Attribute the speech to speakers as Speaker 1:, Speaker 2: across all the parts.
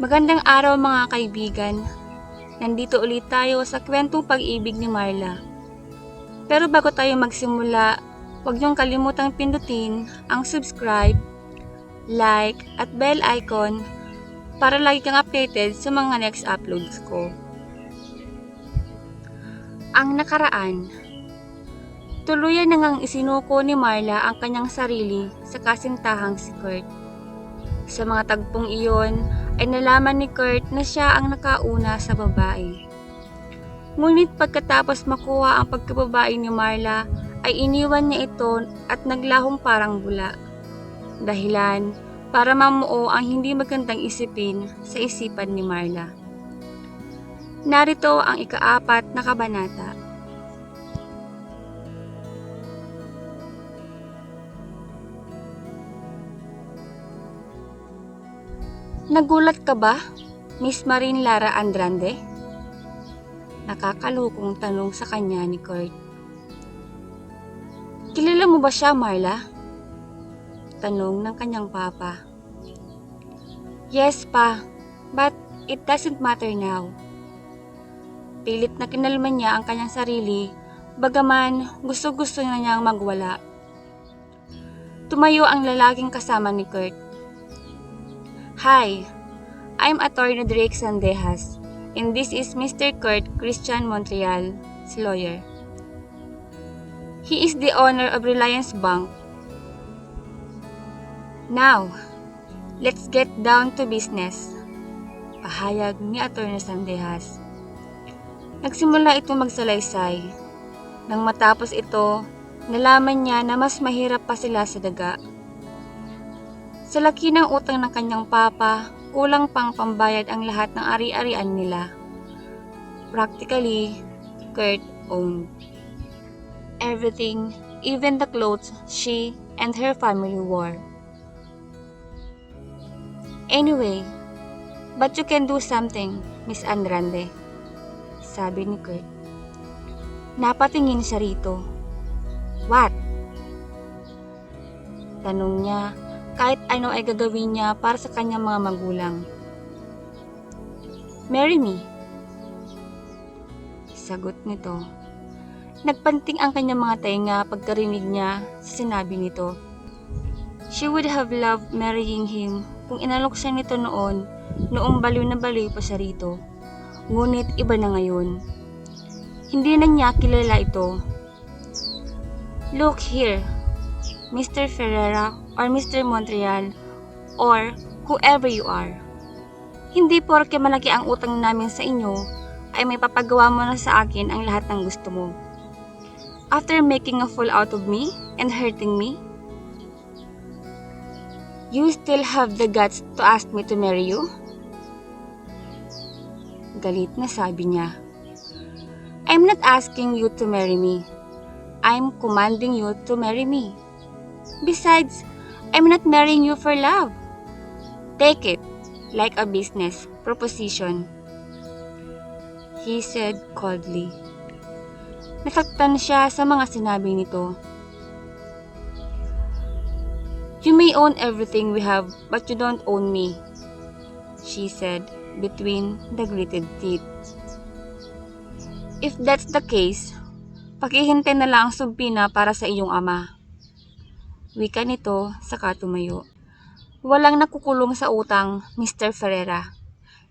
Speaker 1: Magandang araw mga kaibigan. Nandito ulit tayo sa kwentong pag-ibig ni Marla. Pero bago tayo magsimula, huwag niyong kalimutang pindutin ang subscribe, like at bell icon para lagi kang updated sa mga next uploads ko. Ang nakaraan. Tuluyan na ngang isinuko ni Marla ang kanyang sarili sa kasintahang si Kurt. Sa mga tagpong iyon ay nalaman ni Kurt na siya ang nakauna sa babae. Ngunit pagkatapos makuha ang pagkababae ni Marla ay iniwan niya ito at naglahong parang bula. Dahilan para mamuo ang hindi magandang isipin sa isipan ni Marla. Narito ang ika-4 na kabanata. Nagulat ka ba, Miss Marine Lara Andrade? Nakakalukong tanong sa kanya ni Kurt. Kilala mo ba siya, Marla? Tanong ng kanyang papa. Yes, pa, but it doesn't matter now. Pilit na kinalman niya ang kanyang sarili, bagaman gusto-gusto na niyang magwala. Tumayo ang lalaking kasama ni Kurt. Hi, I'm Attorney Drake Sandejas, and this is Mr. Kurt Christian Montreal, si lawyer. He is the owner of Reliance Bank. Now, let's get down to business, pahayag ni Attorney Sandejas. Nagsimula ito magsalaysay. Nang matapos ito, nalaman niya na mas mahirap pa sila sa daga. Sa laki ng utang ng kanyang papa, kulang pang pambayad ang lahat ng ari-arian nila. Practically, Kurt owned everything, even the clothes she and her family wore. Anyway, but you can do something, Miss Andrade, sabi ni Kurt. Napatingin siya rito. What? Tanong niya, kahit ano ay gagawin niya para sa kanyang mga magulang. Marry me. Sagot nito. Nagpanting ang kanyang mga tainga pagkarinig niya sa sinabi nito. She would have loved marrying him kung inalok siya nito noong baliw na baliw pa siya rito. Ngunit iba na ngayon. Hindi na niya kilala ito. Look here, Mr. Ferreira or Mr. Montreal or whoever you are. Hindi porke malaki ang utang namin sa inyo ay may papagawa mo na sa akin ang lahat ng gusto mo. After making a fool out of me and hurting me, you still have the guts to ask me to marry you? Galit na sabi niya. I'm not asking you to marry me. I'm commanding you to marry me. Besides, I'm not marrying you for love. Take it like a business proposition, he said coldly. Nasaktan siya sa mga sinabi nito. You may own everything we have, but you don't own me, she said between the gritted teeth. If that's the case, paghihintay na lang ang sumpina para sa iyong ama. Wika nito saka tumayo. Walang nakukulong sa utang, Mr. Ferreira.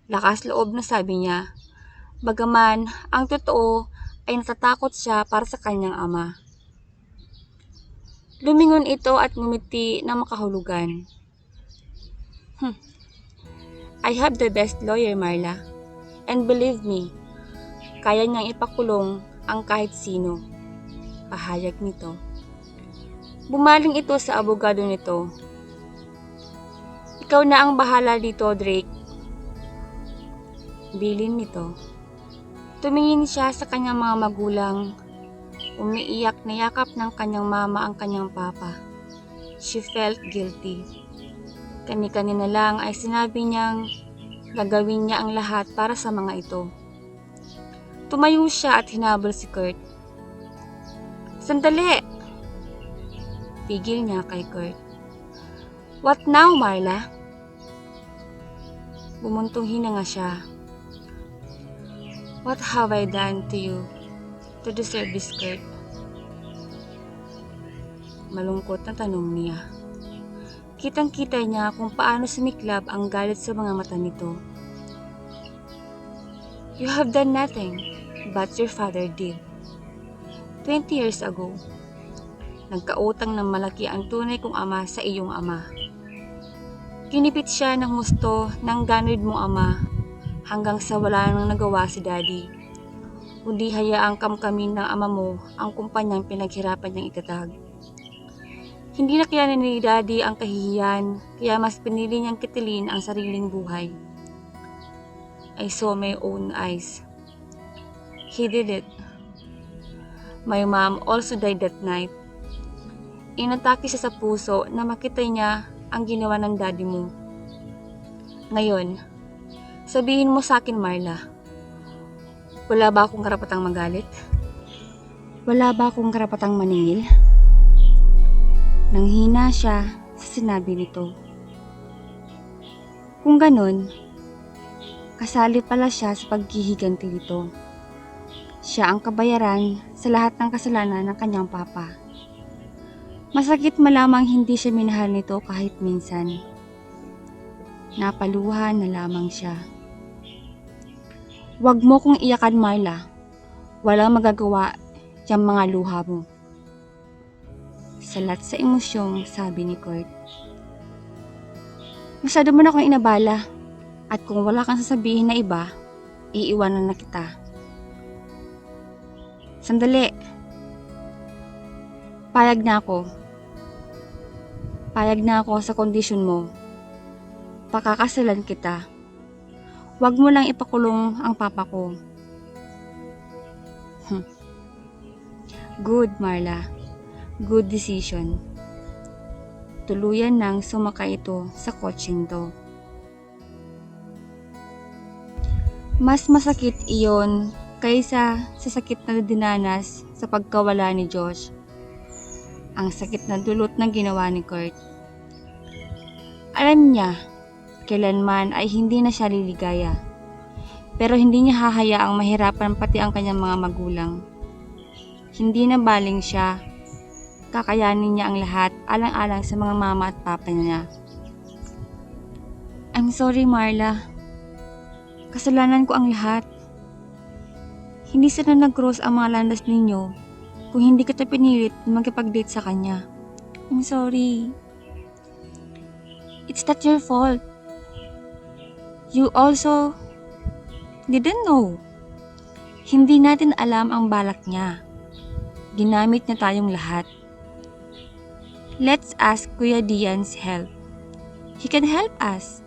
Speaker 1: Lakas loob na sabi niya. Bagaman, ang totoo ay natatakot siya para sa kanyang ama. Lumingon ito at ngumiti na makahulugan. I have the best lawyer, Marla. And believe me, kaya niyang ipakulong ang kahit sino. Pahayag nito. Bumaling ito sa abogado nito. Ikaw na ang bahala dito, Drake. Bilin nito. Tumingin siya sa kanyang mga magulang. Umiiyak na yakap ng kanyang mama ang kanyang papa. She felt guilty. Kani-kanina lang ay sinabi niyang gagawin niya ang lahat para sa mga ito. Tumayo siya at hinabol si Kurt. Sandali! Pigil niya kay Kurt. What now, Marla? Bumuntong hinanga siya. What have I done to you to deserve this, Kurt? Malungkot na tanong niya. Kitang-kita niya kung paano sumiklab ang galit sa mga mata nito. You have done nothing, but your father did. 20 years ago, nagkautang ng malaki ang tunay kong ama sa iyong ama. Kinipit siya ng husto ng ganod mong ama hanggang sa wala nang nagawa si Daddy. Kundi hayaang kamkamin ng ama mo ang kumpanyang pinaghirapan niyang itatag. Hindi na kaya ni Daddy ang kahihiyan, kaya mas pinili niyang kitilin ang sariling buhay. I saw my own eyes. He did it. My mom also died that night. Inatake siya sa puso na makita niya ang ginawa ng daddy mo. Ngayon, sabihin mo sa akin, Marla, wala ba akong karapatang magalit? Wala ba akong karapatang maningil? Nanghina siya sa sinabi nito. Kung ganun, kasali pala siya sa paghihiganti nito. Siya ang kabayaran sa lahat ng kasalanan ng kanyang papa. Masakit malamang hindi siya minahal nito kahit minsan. Napaluha na lamang siya. Huwag mo kong iyakan, Marla. Walang magagawa yung mga luha mo. Salat sa emosyong sabi ni Kurt. Masyado mo na akong inabala. At kung wala kang sasabihin na iba, iiwanan na kita. Sandali. Payag na ako. Payag na ako sa kondisyon mo. Pakakasalan kita. Huwag mo lang ipakulong ang papa ko. Good, Marla. Good decision. Tuluyan nang sumakay ito sa kotseng to. Mas masakit iyon kaysa sa sakit na dinanas sa pagkawala ni Josh. Ang sakit na dulot ng ginawa ni Kurt. Alam niya, kailanman ay hindi na siya liligaya. Pero hindi niya hahayaang mahirapan pati ang kanyang mga magulang. Hindi na baling siya. Kakayanin niya ang lahat alang-alang sa mga mama at papa niya. I'm sorry, Marla. Kasalanan ko ang lahat. Hindi sana nag-cross ang mga landas ninyo kung hindi kita pinilit na magkipag-date sa kanya. I'm sorry. It's not your fault. You also didn't know. Hindi natin alam ang balak niya. Ginamit niya tayong lahat. Let's ask Kuya Dian's help. He can help us.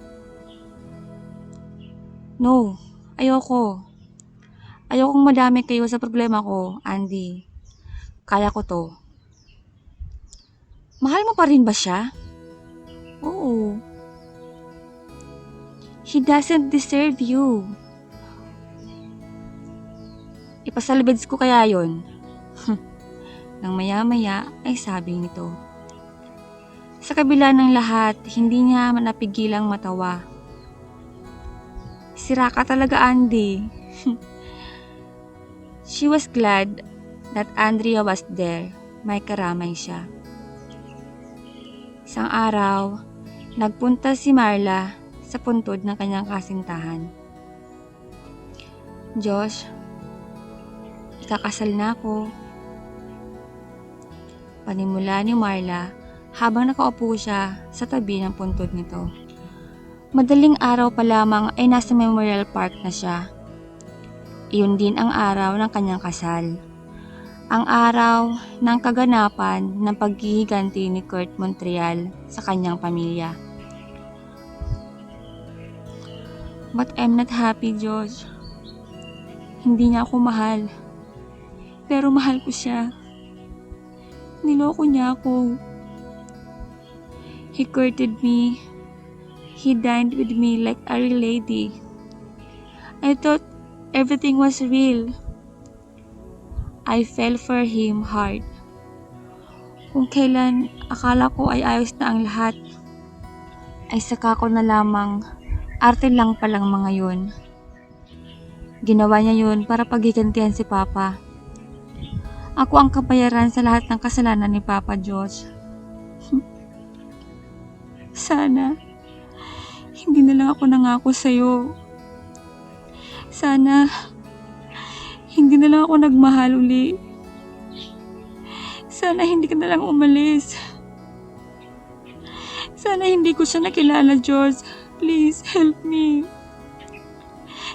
Speaker 1: No, ayoko. Ayokong madami kayo sa problema ko, Andy. Kaya ko to. Mahal mo pa rin ba siya? Oo. He doesn't deserve you. Ipasalibids ko kaya yon. Nang maya-maya ay sabi nito. Sa kabila ng lahat, hindi niya napigilang matawa. Sira ka talaga, Andy. She was glad that Andrea was there. May karamay siya. Isang araw, nagpunta si Marla sa puntod ng kanyang kasintahan. Josh, ikakasal na ako. Panimula ni Marla habang nakaupo siya sa tabi ng puntod nito. Madaling araw pa lamang ay nasa Memorial Park na siya. Iyon din ang araw ng kanyang kasal. Ang araw ng kaganapan ng paghihiganti ni Kurt Montreal sa kanyang pamilya. But I'm not happy, George. Hindi niya ako mahal. Pero mahal ko siya. Niloko niya ako. He courted me. He dined with me like a real lady. I thought everything was real. I fell for him hard. Kung kailan akala ko ay ayos na ang lahat, ay saka ko na lamang Arte lang palang mga yun. Ginawa niya yun para paghigantihan si Papa. Ako ang kabayaran sa lahat ng kasalanan ni Papa George. Sana, hindi na lang ako nangako sa'yo. Sana, hindi na lang ako nagmahal uli. Sana hindi ka na lang umalis. Sana hindi ko siya nakilala, George. Please, help me.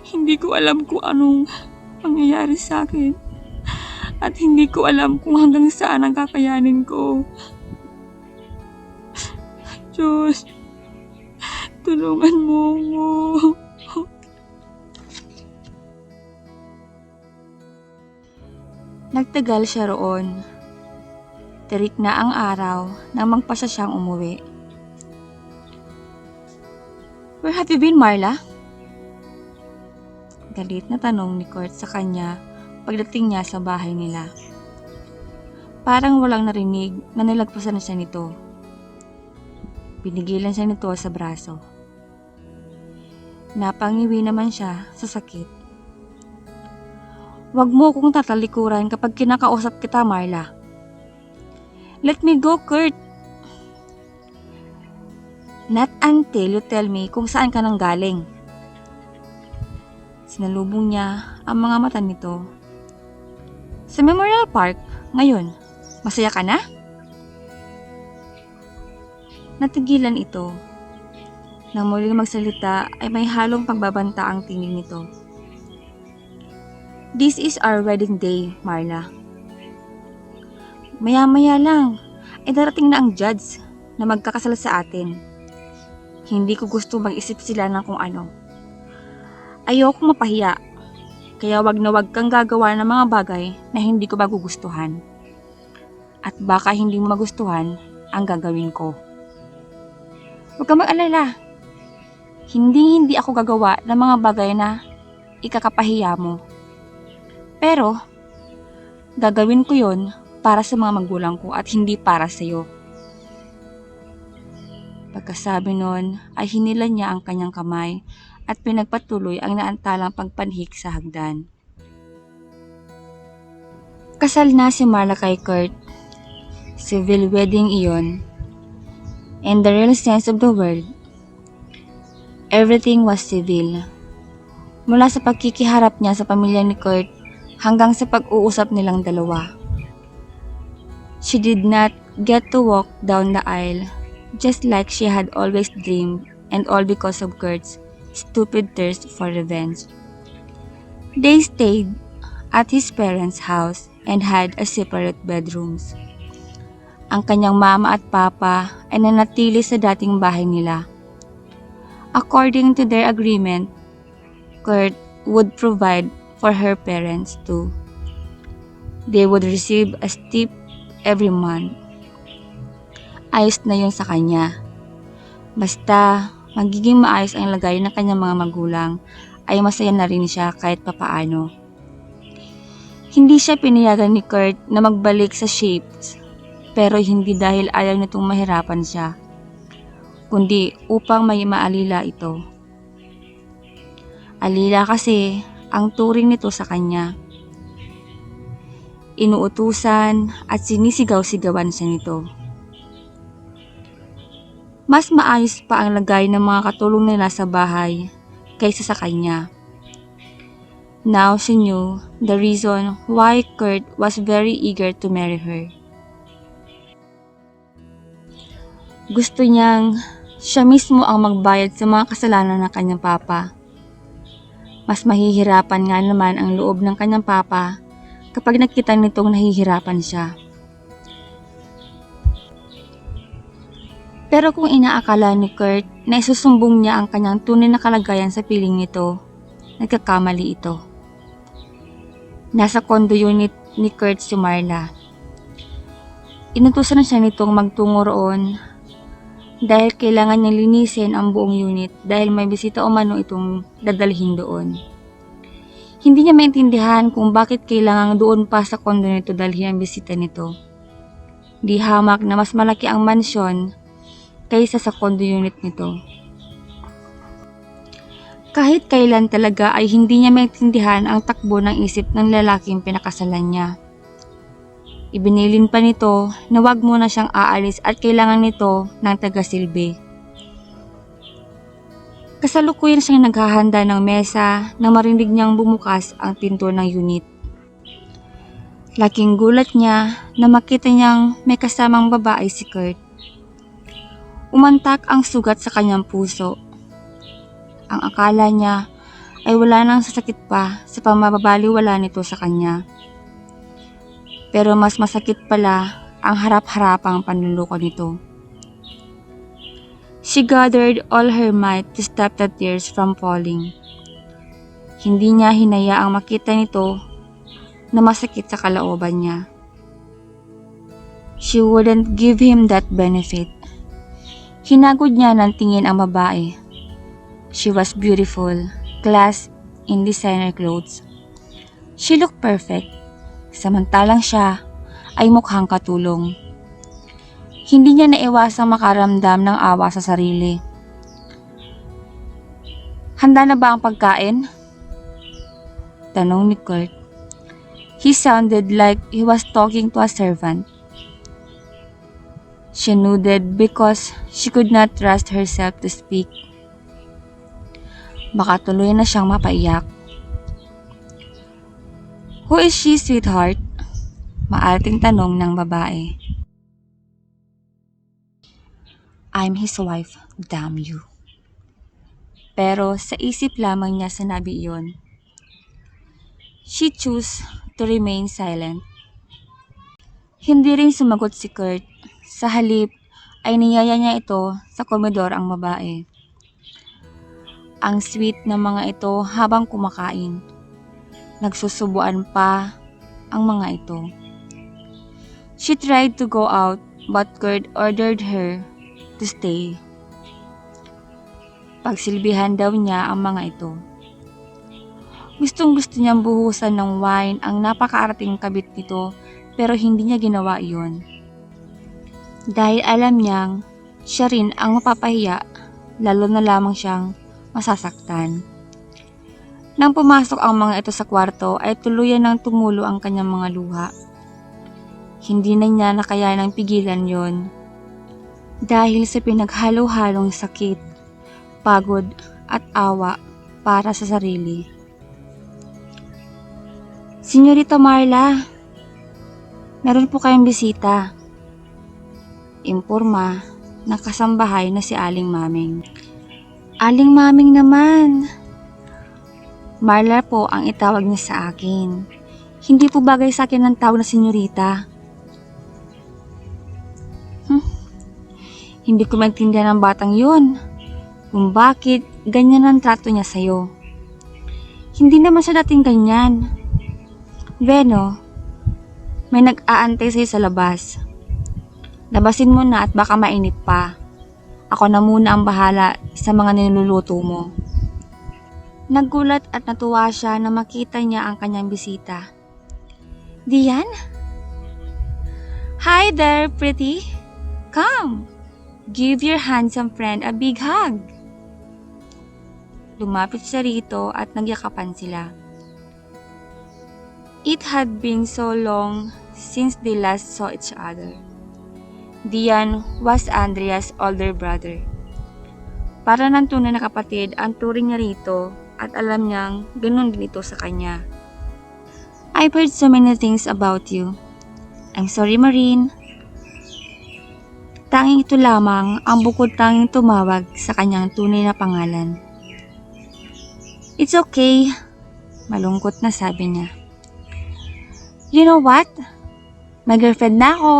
Speaker 1: Hindi ko alam kung anong mangyayari sa akin. At hindi ko alam kung hanggang saan ang kakayanin ko. Diyos, tulungan mo ako. Nagtagal siya roon. Tirik na ang araw nang magpasya siyang umuwi. Where have you been, Marla? Galit na tanong ni Kurt sa kanya pagdating niya sa bahay nila. Parang walang narinig na nilagpasan siya nito. Pinigilan siya nito sa braso. Napangiwi naman siya sa sakit. Huwag mo kong tatalikuran kapag kinakausap kita, Marla. Let me go, Kurt. Not until you tell me kung saan ka nang galing. Sinalubong niya ang mga mata nito. Sa Memorial Park, ngayon, masaya ka na? Natigilan ito. Nang muling magsalita ay may halong pagbabanta ang tingin nito. This is our wedding day, Marla. Maya-maya lang, ay darating na ang judge na magkakasal sa atin. Hindi ko gusto mag-isip sila ng kung ano. Ayoko mapahiya, kaya wag na wag kang gagawa ng mga bagay na hindi ko magugustuhan. At baka hindi mo magustuhan ang gagawin ko. Huwag kang mag-alala. Hindi ako gagawa ng mga bagay na ikakapahiya mo. Pero, gagawin ko yon para sa mga magulang ko at hindi para sa iyo. Pagkasabi nun ay hinila niya ang kanyang kamay at pinagpatuloy ang naantalang pagpanhik sa hagdan. Kasal na si Marla kay Kurt. Civil wedding iyon. In the real sense of the word, everything was civil. Mula sa pagkikiharap niya sa pamilya ni Kurt hanggang sa pag-uusap nilang dalawa. She did not get to walk down the aisle just like she had always dreamed, and all because of Kurt's stupid thirst for revenge. They stayed at his parents' house and had a separate bedrooms. Ang kanyang mama at papa ay nanatili sa dating bahay nila. According to their agreement, Kurt would provide for her parents too. They would receive a tip every month. Ayos na yun sa kanya. Basta magiging maayos ang lagay ng kanyang mga magulang, ay masaya na rin siya kahit papaano. Hindi siya pinayagan ni Kurt na magbalik sa Shapes, pero hindi dahil ayaw nitong mahirapan siya, kundi upang may maalila ito. Alila kasi ang turing nito sa kanya. Inuutusan at sinisigaw-sigawan siya nito. Mas maayos pa ang lagay ng mga katulong nila sa bahay kaysa sa kanya. Now she knew the reason why Kurt was very eager to marry her. Gusto niyang siya mismo ang magbayad sa mga kasalanan ng kanyang papa. Mas mahihirapan nga naman ang loob ng kanyang papa kapag nakita nitong nahihirapan siya. Pero kung inaakala ni Kurt na isusumbong niya ang kanyang tunay na kalagayan sa piling nito, nagkakamali ito. Nasa condo unit ni Kurt si Marla. Inutusan na siya nitong magtungo roon dahil kailangan niyang linisin ang buong unit dahil may bisita o mano itong dadalhin doon. Hindi niya maintindihan kung bakit kailangan doon pa sa condo nito dalhin ang bisita nito. Di hamak na mas malaki ang mansyon kaysa sa condo unit nito. Kahit kailan talaga ay hindi niya maintindihan ang takbo ng isip ng lalaking pinakasalan niya. Ibinilin pa nito na wag muna siyang aalis at kailangan nito ng tagasilbi. Kasalukuyan siyang naghahanda ng mesa nang marinig niyang bumukas ang pinto ng unit. Laking gulat niya na makita niyang may kasamang babae si Kurt. Umantak ang sugat sa kanyang puso. Ang akala niya ay wala nang sasakit pa sa pamababaliwala nito sa kanya. Pero mas masakit pala ang harap-harapang panluloko nito. She gathered all her might to stop the tears from falling. Hindi niya hinayaang makita nito na masakit sa kalooban niya. She wouldn't give him that benefit. Hinagod niya ng tingin ang babae. She was beautiful, clad in designer clothes. She looked perfect, samantalang siya ay mukhang katulong. Hindi niya naiwasang makaramdam ng awa sa sarili. Handa na ba ang pagkain? Tanong ni Kurt. He sounded like he was talking to a servant. She nodded because she could not trust herself to speak. Baka tuloy na siyang mapaiyak. Who is she, sweetheart? Maalting tanong ng babae. I'm his wife, damn you. Pero sa isip lamang niya sinabi iyon. She chose to remain silent. Hindi rin sumagot si Kurt. Sa halip ay niyaya niya ito sa komedor ang babae. Ang sweet ng mga ito habang kumakain. Nagsusubuan pa ang mga ito. She tried to go out but Kurt ordered her to stay. Pagsilbihan daw niya ang mga ito. Gustong gusto niyang buhusan ng wine ang napakaarating kabit nito pero hindi niya ginawa iyon. Dahil alam niyang siya rin ang mapapahiya lalo na lamang siyang masasaktan. Nang pumasok ang mga ito sa kwarto ay tuluyan ng tumulo ang kanyang mga luha. Hindi na niya nakayanang pigilan yon. Dahil sa pinaghalo-halong sakit, pagod at awa para sa sarili. Senyorita Marla, meron po kayong bisita. Imporma ng kasambahay na si Aling Maming. Aling Maming naman. Marla po ang itawag niya sa akin. Hindi po bagay sa akin ang tawag na senyorita. Hindi ko maintindihan ng batang yun. Kung bakit ganyan ang trato niya sa'yo. Hindi naman siya dating ganyan. Beno, may nag-aantay sa'yo sa labas. Labasin mo na at baka mainit pa. Ako na muna ang bahala sa mga niluluto mo. Nagulat at natuwa siya na makita niya ang kanyang bisita. Dian? Hi there, pretty. Come. Give your handsome friend a big hug. Lumapit siya rito at nagyakapan sila. It had been so long since they last saw each other. Dian was Andrea's older brother. Para ng tunay na kapatid ang turing niya rito at alam niyang ganun din ito sa kanya. I've heard so many things about you. I'm sorry, Marine. Tanging ito lamang ang bukod tanging tumawag sa kanyang tunay na pangalan. It's okay, malungkot na sabi niya. You know what? May girlfriend na ako.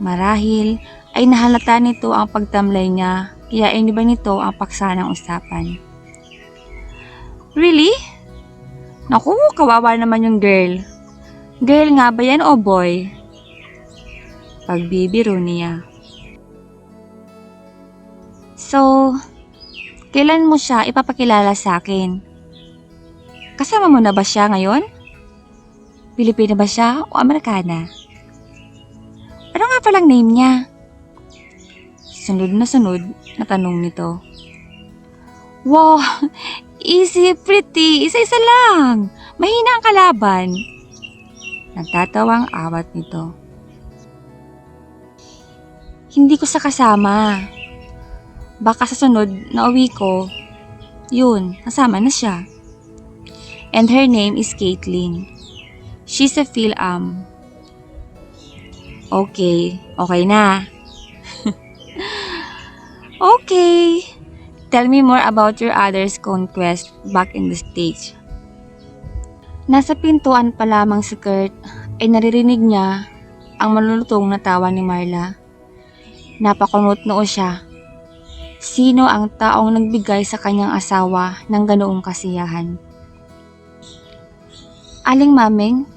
Speaker 1: Marahil ay nahalata nito ang pagtamlay niya kaya iniba nito ang paksa ng usapan. Really? Naku, kawawa naman yung girl. Girl nga ba yan o boy? Pagbibiro niya. So, kailan mo siya ipapakilala sa akin? Kasama mo na ba siya ngayon? Pilipina ba siya o Amerikana? Ano nga palang name niya? Sunod na tanong nito. Wow, easy, pretty, isa-isa lang. Mahina ang kalaban. Nagtatawang awat nito. Hindi ko sa kasama. Baka sa sunod na uwi ko, yun, kasama na siya. And her name is Caitlin. She's a Phil-Am. Okay, okay na. Okay. Tell me more about your other's conquest back in the States. Nasa pintuan pa lamang si Kurt ay naririnig niya ang malulutong na tawa ni Marla. Napakunot noo siya. Sino ang taong nagbigay sa kanyang asawa ng ganoong kasiyahan? Aling Maming?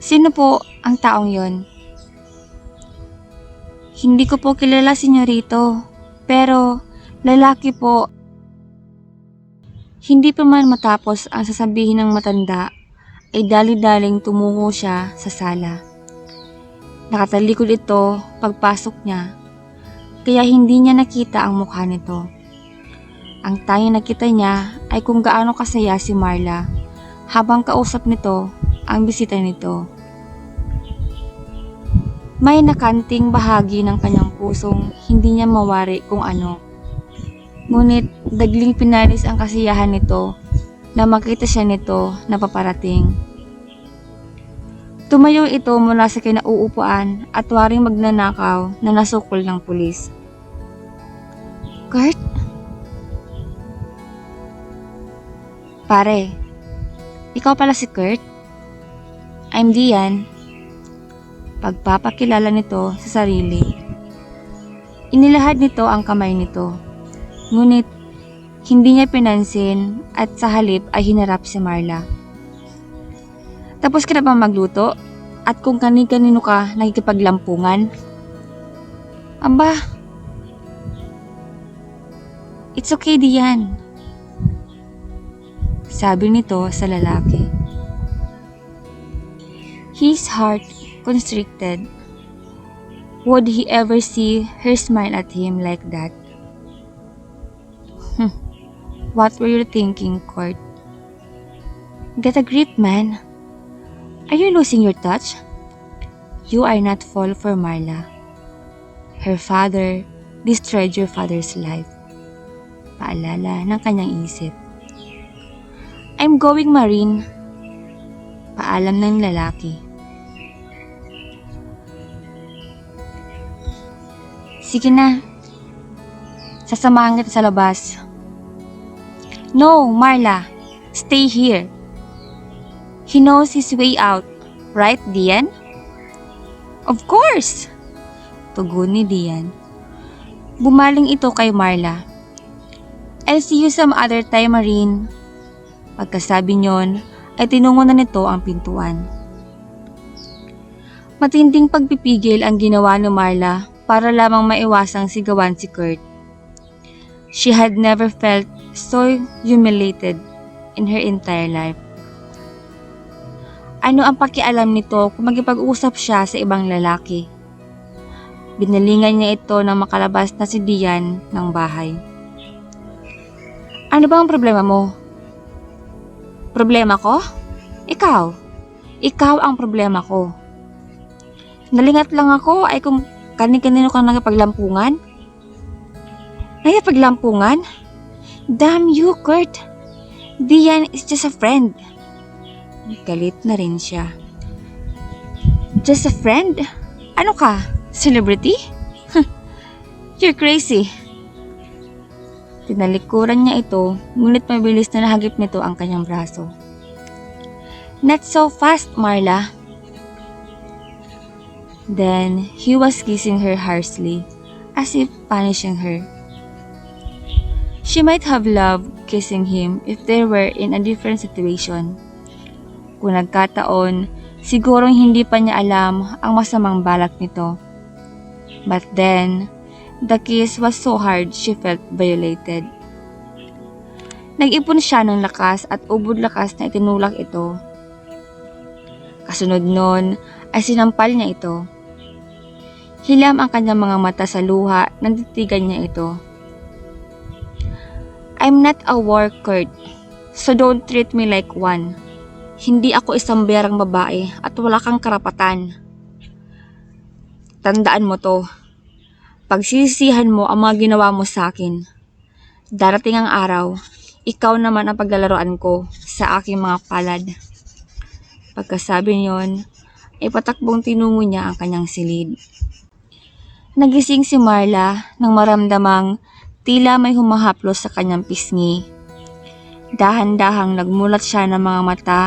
Speaker 1: Sino po ang taong yon? Hindi ko po kilala, senyorito. Pero lalaki po. Hindi pa man matapos ang sasabihin ng matanda ay dali-daling tumungo siya sa sala. Nakatalikod ito pagpasok niya, kaya hindi niya nakita ang mukha nito. Ang tanging nakita niya ay kung gaano kasaya si Marla habang kausap nito ang bisita nito. May nakanting bahagi ng kanyang pusong hindi niya mawari kung ano. Ngunit dagling pinalis ang kasiyahan nito na makita siya nito na paparating. Tumayo ito mula sa kinauupuan at waring magnanakaw na nasukol ng pulis. Kurt? Pare, ikaw pala si Kurt? I'm Dian. Pagpapakilala nito sa sarili. Inilahad nito ang kamay nito. Ngunit hindi niya pinansin at sa halip ay hinarap si Marla. Tapos ka na ba magluto? At kung kani-kanino ka nakikipaglampungan? Aba, it's okay, Dian. Sabi nito sa lalaki. His heart constricted. Would he ever see her smile at him like that? What were you thinking, Kurt? Get a grip, man. Are you losing your touch? You are not fall for Marla. Her father destroyed your father's life. Paalala ng kanyang isip. I'm going marine. Paalam ng lalaki. Sige na. Sasamahan kita sa labas. No, Marla. Stay here. He knows his way out. Right, Dian? Of course! Tugon ni Dian. Bumaling ito kay Marla. I'll see you some other time, Marine. Pagkasabi niyon, ay tinungo na nito ang pintuan. Matinding pagpipigil ang ginawa ni Marla para lamang maiwasang sigawan si Kurt. She had never felt so humiliated in her entire life. Ano ang pakialam nito kung magipag-usap siya sa ibang lalaki? Binalingan niya ito nang makalabas na si Dian ng bahay. Ano ba ang problema mo? Problema ko? Ikaw. Ikaw ang problema ko. Nalingat lang ako ay kung kani-kanino kang nakipaglampungan. Nakipaglampungan? Damn you, Kurt. Dian is just a friend. Galit na rin siya. Just a friend? Ano ka? Celebrity? You're crazy. Tinalikuran niya ito, ngunit mabilis na nahagip nito ang kanyang braso. Not so fast, Marla. Then, he was kissing her harshly, as if punishing her. She might have loved kissing him if they were in a different situation. Kung nagkataon, sigurong hindi pa niya alam ang masamang balak nito. But then, the kiss was so hard she felt violated. Nag-ipon siya ng lakas at ubod lakas na itinulak ito. Kasunod nun ay sinampal niya ito. Hilam ang kanyang mga mata sa luha nang titigan niya ito. I'm not a war, Kurt. So don't treat me like one. Hindi ako isang berang babae at wala kang karapatan. Tandaan mo to. Pagsisihan mo ang mga ginawa mo sa akin. Darating ang araw, ikaw naman ang paglalaroan ko sa aking mga palad. Pagkasabi niyon, ay patakbong tinungo niya ang kanyang silid. Nagising si Marla nang maramdamang tila may humahaplos sa kanyang pisngi. Dahan-dahang nagmulat siya ng mga mata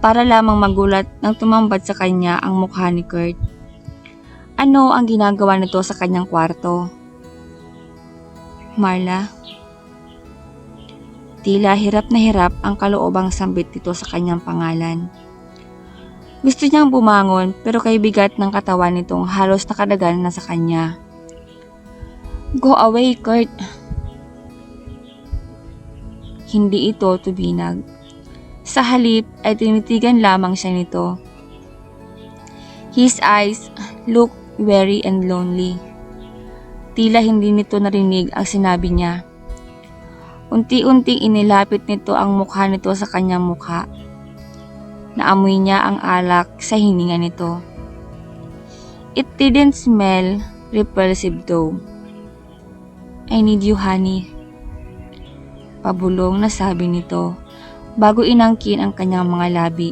Speaker 1: para lamang magulat nang tumambad sa kanya ang mukha ni Kurt. Ano ang ginagawa nito sa kanyang kwarto? Marla? Tila hirap na hirap ang kaloobang sambit nito sa kanyang pangalan. Gusto niyang bumangon pero kay bigat ng katawan nitong halos nakadagan na sa kanya. Go away, Kurt. Hindi ito tubinag. Sa halip ay tinitigan lamang siya nito. His eyes look weary and lonely. Tila hindi nito narinig ang sinabi niya. Unti-unting inilapit nito ang mukha nito sa kanyang mukha. Naamoy niya ang alak sa hininga nito. It didn't smell repulsive though. I need you, honey. Pabulong na sabi nito bago inangkin ang kanyang mga labi.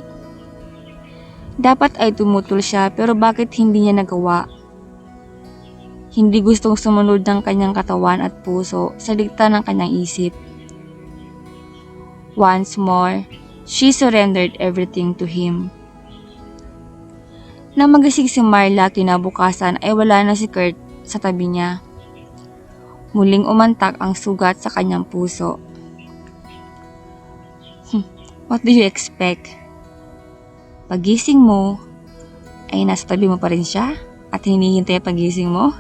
Speaker 1: Dapat ay tumutol siya pero bakit hindi niya nagawa? Hindi gustong sumunod ng kanyang katawan at puso sa dikta ng kanyang isip. Once more, she surrendered everything to him. Nang magising si Marla kinabukasan ay wala na si Kurt sa tabi niya. Muling umantak ang sugat sa kanyang puso. What do you expect? Pagising mo, ay nasa tabi mo pa rin siya at hinihintay ang pagising mo?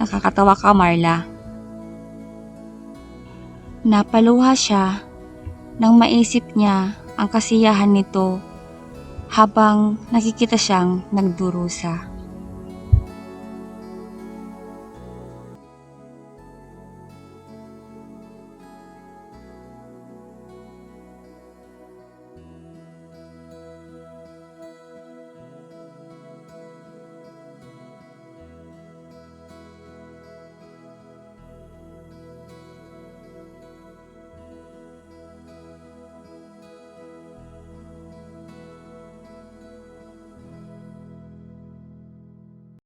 Speaker 1: Nakakatawa ka, Marla. Napaluha siya nang maisip niya ang kasiyahan nito habang nakikita siyang nagdurusa.